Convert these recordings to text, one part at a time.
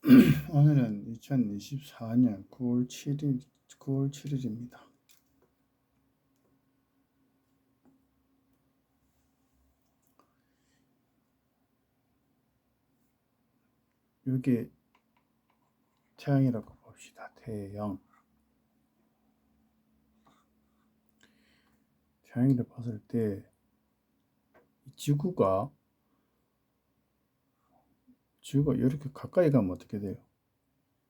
오늘은 2024년 9월 7일입니다. 이게 태양이라고 봅시다. 태양. 태양을 봤을 때 지구가 이렇게 가까이 가면 어떻게 돼요?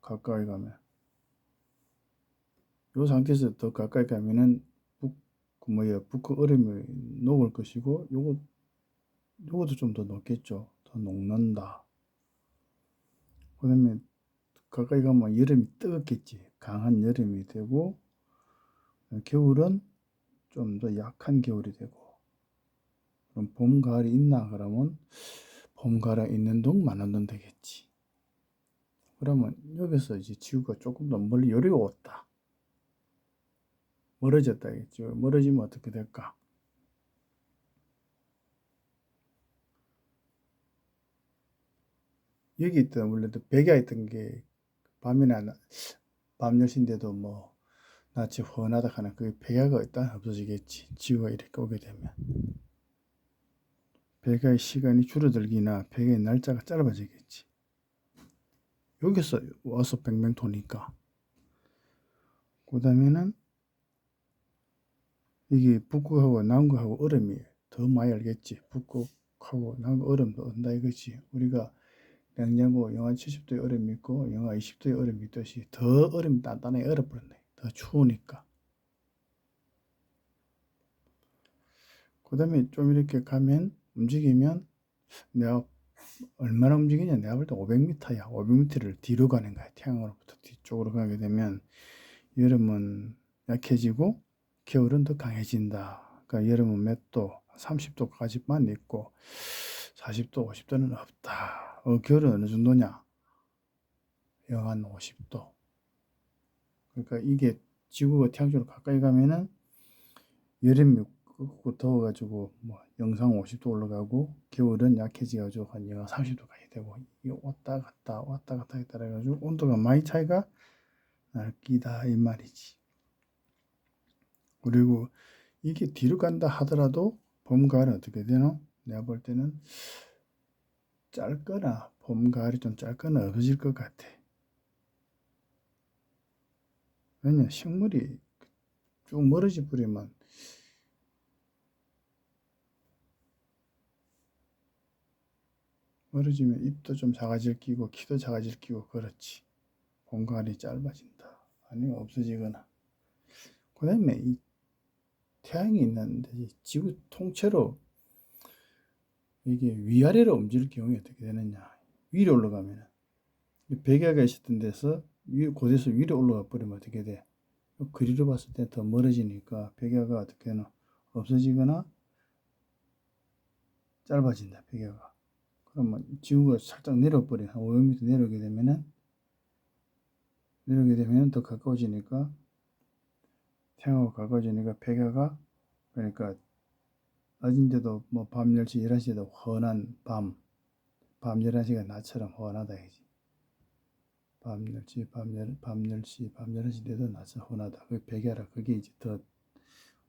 가까이 가면 이 상태에서 더 가까이 가면은 북극 얼음이 녹을 것이고 요것도 좀 더 녹겠죠. 더 녹는다. 그다음에 가까이 가면 여름이 뜨겁겠지. 강한 여름이 되고 겨울은 좀 더 약한 겨울이 되고, 그럼 봄, 가을이 있나? 그러면 봄, 가을이 있는 동 많은 동 되겠지. 그러면 여기서 이제 지구가 조금 더 멀리 요리 왔다. 멀어졌다겠죠. 멀어지면 어떻게 될까? 여기 있던 원래도 백야 있던 게 밤이나 밤 10시인데도 뭐 낮이 훤하다 하는 그 백야가 일단 없어지겠지. 지구가 이렇게 오게 되면 백야의 시간이 줄어들기나 백야의 날짜가 짧아지겠지. 여기서 와서 뱅뱅 도니까. 그 다음에는 이게 북극하고 남극하고 얼음이 더 많이 알겠지. 북극하고 남극 얼음도 온다 이거지. 우리가 냉장고 영하 70도의 얼음이 있고 영하 20도의 얼음이 있듯이 더 얼음이 단단하게 얼어버렸네. 더 추우니까. 그 다음에 좀 이렇게 가면 움직이면 내가 얼마나 움직이냐. 내가 볼 때 500m야. 500m를 뒤로 가는 거야. 태양으로부터 뒤쪽으로 가게 되면 여름은 약해지고 겨울은 더 강해진다. 그러니까 여름은 몇 도? 30도까지만 있고 40도, 50도는 없다. 겨울은 어느 정도냐? 영하 50도. 그러니까 이게 지구가 태양 쪽으로 가까이 가면은 여름이 끄고 더워가지고 뭐 영상 50도 올라가고 겨울은 약해져가지고 한 영하 30도까지 되고, 이게 왔다 갔다 했다 해가지고 온도가 많이 차이가 날 끼다 이 말이지. 그리고 이게 뒤로 간다 하더라도 봄, 가을은 어떻게 되나? 내가 볼 때는 짧거나 봄, 가을이 좀 짧거나 없어질 것 같아. 왜냐, 식물이 쭉 멀어져 버리면 멀어지면 잎도 좀 작아질 끼고 키도 작아질 끼고 그렇지. 봄, 가을이 짧아진다. 아니면 없어지거나. 그 다음에 이 태양이 있는데 이 지구 통째로 이게 위아래로 움직일 경우에 어떻게 되느냐. 위로 올라가면 백야가 있었던 데서 곳에서 위로 올라가 버리면 어떻게 돼? 그리로 봤을 때 더 멀어지니까 백야가 어떻게 되나? 없어지거나 짧아진다. 백야가. 그러면 지구가 살짝 내려버린 한 500m 내려오게 되면 더 가까워지니까 태양하고 가까워지니까 백야가, 그러니까 낮인데도 뭐 밤 10시, 11시에도 훤한 밤 11시가 낮처럼 훤하다 이지. 밤 10시, 밤 10시, 밤 11시인데도 낮처럼 훤하다. 그 백야라. 그게 이제 더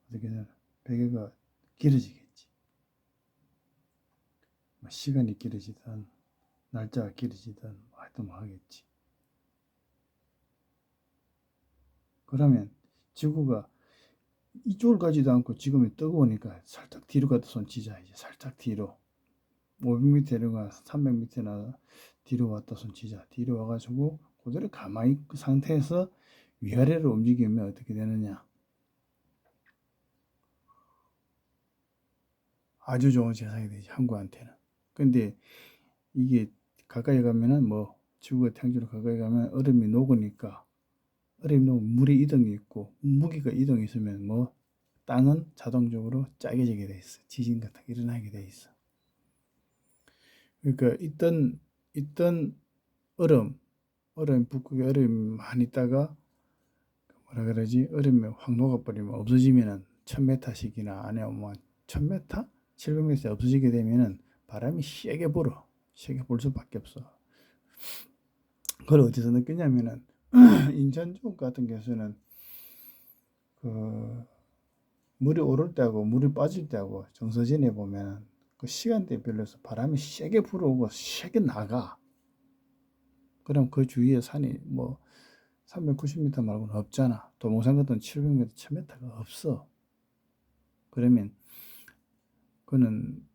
어떻게 되나? 백야가 길어지겠지. 뭐 시간이 길어지든 날짜가 길어지든 하여튼 뭐 하겠지. 그러면 지구가 이쪽을 가지도 않고 지금이 뜨거우니까 살짝 뒤로 가다 손 치자. 이제 살짝 뒤로 500m나 300m나 뒤로 왔다 손 치자. 뒤로 와가지고 그대로 가만히 그 상태에서 위아래로 움직이면 어떻게 되느냐. 아주 좋은 세상이 되지, 항구한테는. 근데 이게 가까이 가면은 뭐 지구가 태양적으로 가까이 가면 얼음이 녹으니까, 얼음이 녹으면 물의 이동이 있고 무기가 이동이 있으면 뭐 땅은 자동적으로 짜게지게 돼 있어. 지진 같은 게 일어나게 돼 있어. 그러니까 있던 북극에 얼음이 많이 있다가 뭐라 그러지? 얼음이 확 녹아버리면 없어지면은 1000m씩이나 아니면 뭐 1000m? 700m 없어지게 되면은 바람이 세게 불어. 세게 불 수밖에 없어. 그걸 어디서 느끼냐면은 인천 쪽 같은 경우는 그 물이 오를 때하고 물이 빠질 때하고 정서진에 보면은 그 시간대별로서 바람이 세게 불어오고 세게 나가. 그럼 그 주위에 산이 뭐 390m 말고는 없잖아. 도봉산 같은 700m, 1000m가 없어. 그러면 그는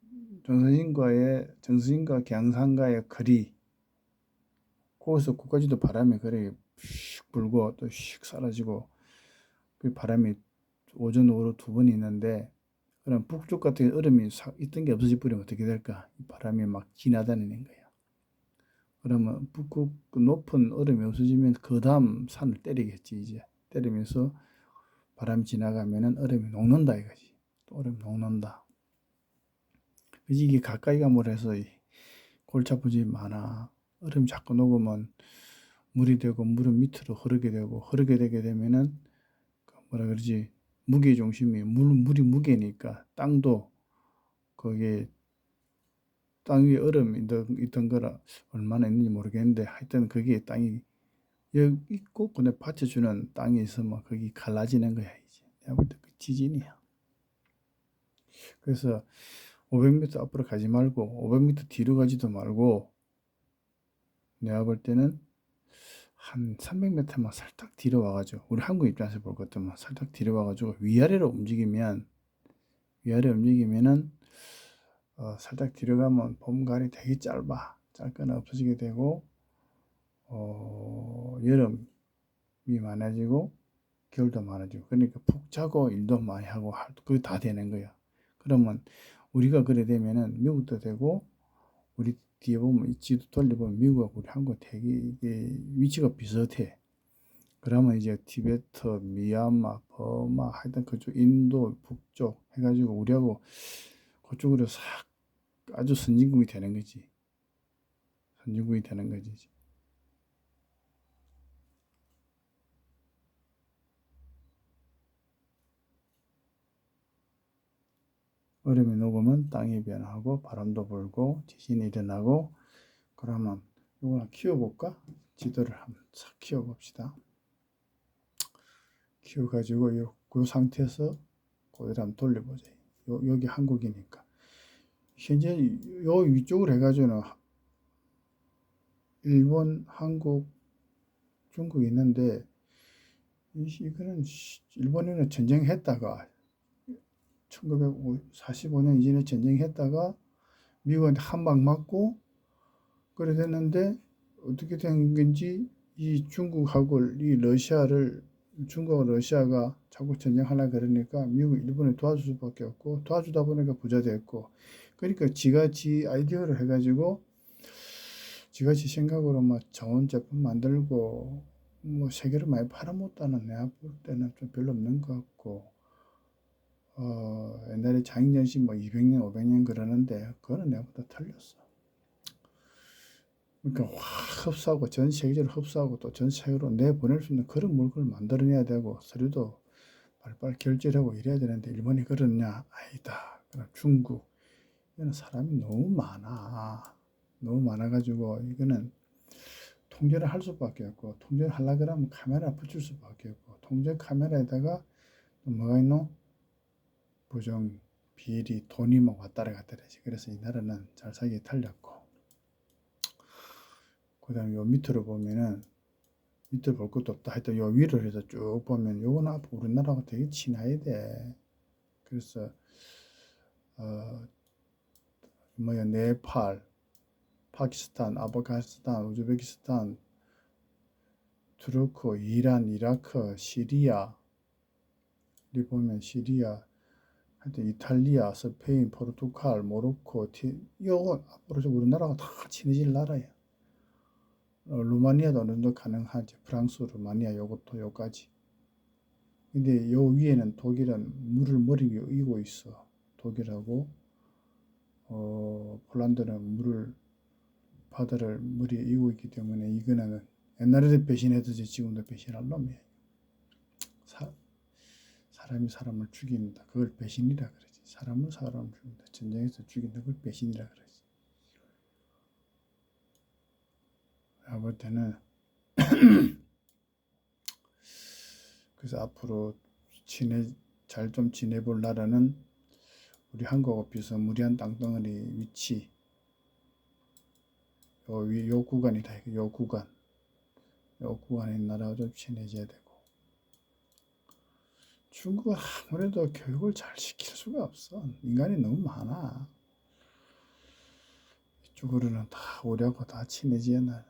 정서진과 경산과의 거리, 거기서 거기까지도 바람이 그래 슉 불고 또 슉 사라지고 그 바람이 오전 오후 두 번 있는데 그럼 북쪽 같은 얼음이 있던 게 없어져 버리면 어떻게 될까? 바람이 막 지나다니는 거야. 그러면 북극 높은 얼음이 없어지면 그 다음 산을 때리겠지 이제. 때리면서 바람이 지나가면은 얼음이 녹는다 이거지. 또 얼음이 녹는다. 그지 이게 가까이 가면 해서 골치 아프지 많아. 얼음이 자꾸 녹으면 물이 되고 물은 밑으로 흐르게 되고 흐르게 되게 되면은 뭐라 그러지? 무게 중심이 물이 무게니까 땅도 거기에 땅 위에 얼음이 있던 거라 얼마나 있는지 모르겠는데 하여튼 거기에 땅이 여기 있고 근데 받쳐주는 땅이 있으면 거기 갈라지는 거야 이제. 내가 볼 때 그 지진이야. 그래서 500m 앞으로 가지 말고 500m 뒤로 가지도 말고 내가 볼 때는 한 300m만 살짝 뒤로 와가지고 우리 한국 입장에서 볼 것도 살짝 뒤로 와가지고 위아래로 움직이면은 살짝 뒤로 가면 봄가을이 되게 짧거나 없어지게 되고 여름이 많아지고 겨울도 많아지고 그러니까 푹 자고 일도 많이 하고 그게 다 되는 거야. 그러면 우리가 그래 되면은 미국도 되고 우리 뒤에 보면 이 지도 돌려보면 미국하고 우리 한국 되게 이게 위치가 비슷해. 그러면 이제 티베트, 미얀마, 버마 하여튼 그쪽 인도 북쪽 해가지고 우리하고 그쪽으로 싹 아주 선진국이 되는 거지. 선진국이 되는 거지. 얼음이 녹으면 땅이 변하고 바람도 불고 지진이 일어나고 그러면 이거 하나 키워볼까? 지도를 한번 싹 키워봅시다. 키워가지고 그 상태에서 그대로 한번 돌려보자. 여기 한국이니까. 현재 요 위쪽으로 해가지고는 일본, 한국, 중국 있는데 이거는 일본에는 전쟁했다가 1945년 이전에 전쟁했다가 미국한테 한 방 맞고 그래 됐는데 어떻게 된 건지 이 중국하고 이 중국과 러시아가 자꾸 전쟁하려 그러니까 미국 일본에 도와줄 수밖에 없고 도와주다 보니까 부자 됐고 그러니까 지가 지 아이디어를 해가지고 지가 지 생각으로 막 좋은 제품 만들고 뭐 세계를 많이 팔아먹다는 내가 볼 때는 좀 별로 없는 것 같고 옛날에 장인전신 뭐 200년 500년 그러는데 그거는 내가 보다 틀렸어. 그러니까 확 흡수하고 전 세계적으로 흡수하고 또 전 세계로 내보낼 수 있는 그런 물건을 만들어내야 되고 서류도 빨리빨리 결제하고 이래야 되는데 일본이 그러냐? 아니다. 그럼 중국 이거는 사람이 너무 많아. 너무 많아가지고 이거는 통제를 할 수밖에 없고 통제를 하려고 그러면 카메라 붙일 수밖에 없고 통제 카메라에다가 또 뭐가 있노? 부정, 비리, 돈이 막 왔다리 갔다리 하지. 그래서 이 나라는 잘 살기 탈렸고 그 다음에 요 밑으로 보면은 밑에 볼 것도 없다. 하여튼 요 위를 해서 쭉 보면 요거는 앞으로 우리나라하고 되게 친해야 돼. 그래서 뭐야 네팔, 파키스탄, 아프가니스탄, 우즈베키스탄, 투르크, 이란, 이라크, 시리아, 이 보면 시리아, 하여튼 이탈리아, 스페인, 포르투갈, 모로코, 요거 앞으로 우리나라가 다 친해질 나라야. 루마니아도 어느 정도 가능하지. 프랑스, 루마니아 요것도 요까지. 근데 요 위에는 독일은 물을 머리 위에 이고 있어. 독일하고 폴란드는 바다를 머리에 이고 있기 때문에 이거는 옛날에도 배신했듯이 지금도 배신할 놈이야. 사람이 사람을 죽인다. 그걸 배신이라 그러지. 사람을 죽인다. 전쟁에서 죽인다. 그걸 배신이라 그러지. 내가 볼 때는 그래서 앞으로 잘 좀 지내볼 나라는 우리 한국하고 비슷무리한 땅덩어리 위치 요 구간이다. 요 구간에 있는 나라와 좀 친해져야 되고, 중국은 아무래도 교육을 잘 시킬 수가 없어. 인간이 너무 많아. 이쪽으로는 다 오려고 다 친해져야 나.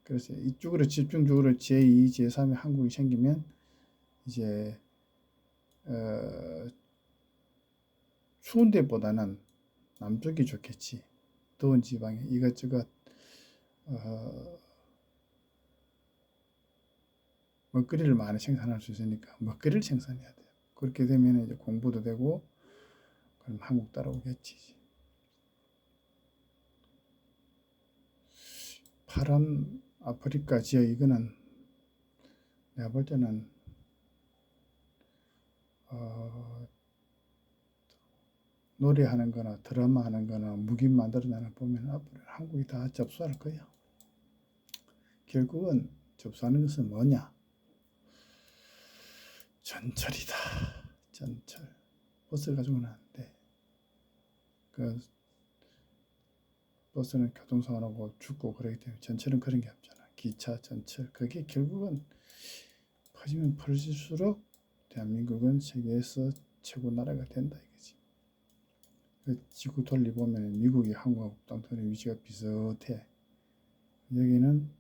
그래서 이쪽으로 집중적으로 제2, 제3의 한국이 생기면 이제 추운 데보다는 남쪽이 좋겠지. 더운 지방에 이것저것 먹거리를 많이 생산할 수 있으니까 먹거리를 생산해야 돼요. 그렇게 되면 이제 공부도 되고, 그럼 한국 따라오겠지. 파란 아프리카 지역, 이거는 내가 볼 때는 노래하는 거나 드라마 하는 거나 무기 만들어내는 보면 앞으로 한국이 다 접수할 거야. 결국은 접수하는 것은 뭐냐? 전철이다. 전철. 버스 가지고는 안 돼. 그 버스는 교통사고나고 죽고 그러기 때문에 전철은 그런 게 없잖아. 기차, 전철. 그게 결국은 퍼지면 퍼질수록 대한민국은 세계에서 최고 나라가 된다 이거지. 그 지구 돌리보면 미국이 한국하고 땅덩어리 위치가 비슷해. 여기는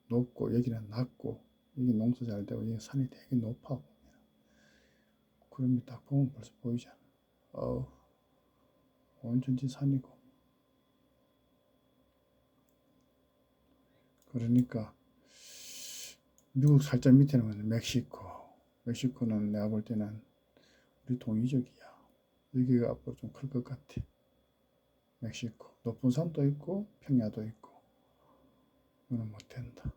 높고 여기는 낮고, 여기 농사 잘 되고 여기 산이 되게 높아. 그러면 딱 보면 벌써 보이잖아. 온전히 산이고. 그러니까 미국 살짝 밑에는 멕시코. 멕시코는 내가 볼 때는 우리 동이족이야. 여기가 앞으로 좀 클 것 같아. 멕시코. 높은 산도 있고 평야도 있고. 이거는 못 된다.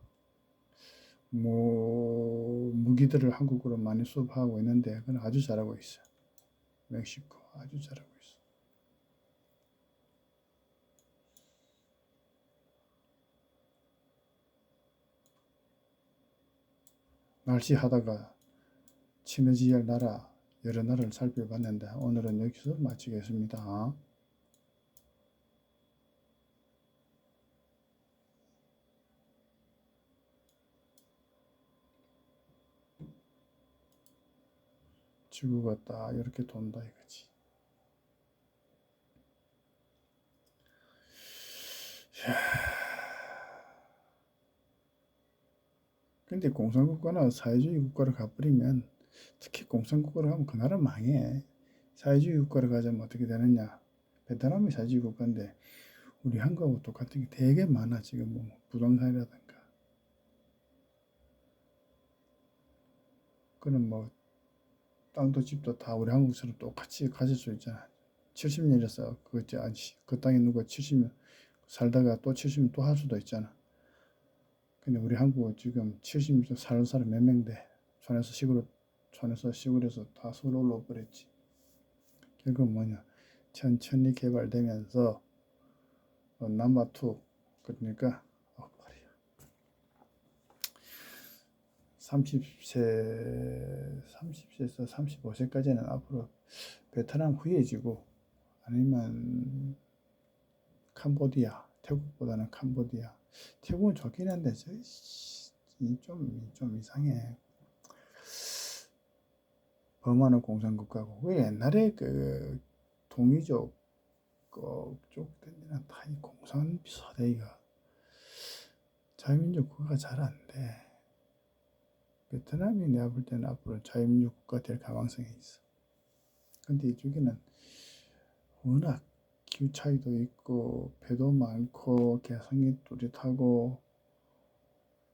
무기들을 한국으로 많이 수입하고 있는데 그건 아주 잘하고 있어. 멕시코 아주 잘하고 있어. 날씨 하다가 친해져야 할 나라 여러 나라를 살펴봤는데 오늘은 여기서 마치겠습니다. 지구가 딱 이렇게 돈다 이거지. 근데 공산국가나 사회주의 국가를 가버리면, 특히 공산국가를 가면 그 나라 망해. 사회주의 국가를 가자면 어떻게 되느냐? 베트남이 사회주의 국가인데 우리 한국하고 똑같은 게 되게 많아. 지금 뭐 부동산이라든가. 그는 뭐 땅도 집도 다 우리 한국처럼 똑같이 가질 수 있잖아. 70년이라서 그 땅에 누가 70년 살다가 또 70년 또 할 수도 있잖아. 근데 우리 한국은 지금 70년 사는 사람 몇 명인데 촌에서 시골에서 다 서울 올라와 버렸지. 결국 뭐냐, 천천히 개발되면서 남바투, 그러니까 30세에서 35세까지는 앞으로 베트남 후예지고, 아니면 캄보디아, 태국보다는 캄보디아. 태국은 좋긴 한데 좀 이상해. 버마는 공산국가고, 그 옛날에 그 동이족 그쪽 때는 다 이 공산 비슷해가 자유민주 국가가 잘 안 돼. 베트남이 내가 볼 때는 앞으로 자유민주 국가 될 가능성이 있어. 근데 이쪽에는 워낙 기후 차이도 있고 배도 많고 개성이 뚜렷하고,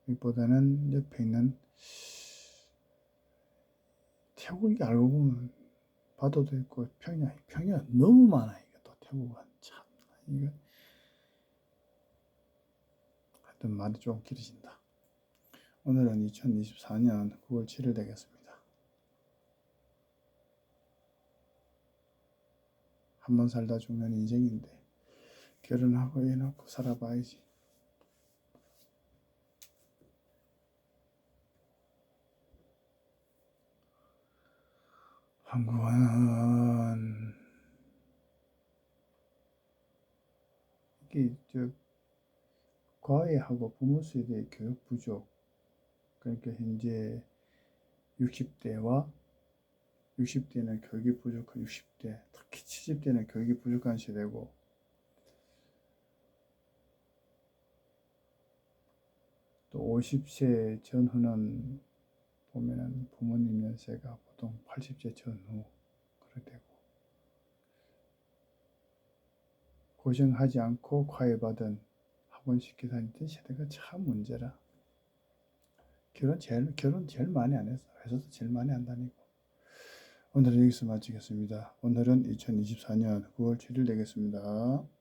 이보다는 옆에 있는 태국이 알고 보면 바다도 있고 평야 너무 많아. 이게 또 태국은 참 이거 하여튼 말이 좀 길어진다. 오늘은 2024년 9월 7일 되겠습니다. 한 번 살다 죽는 인생인데 결혼하고 애 낳고 살아봐야지. 한국은 이게 과외하고 부모 세대의 교육 부족, 그러니까 현재 60대는 교육이 부족한 60대, 특히 70대는 교육이 부족한 세대고, 또 50세 전후는 보면은 부모님 연세가 보통 80세 전후 그래 되고, 고생하지 않고 과외받은 학원 시켜 다니던 세대가 참 문제라. 결혼 제일 많이 안 했어. 회사도 제일 많이 안 다니고. 오늘은 여기서 마치겠습니다. 오늘은 2024년 9월 7일 되겠습니다.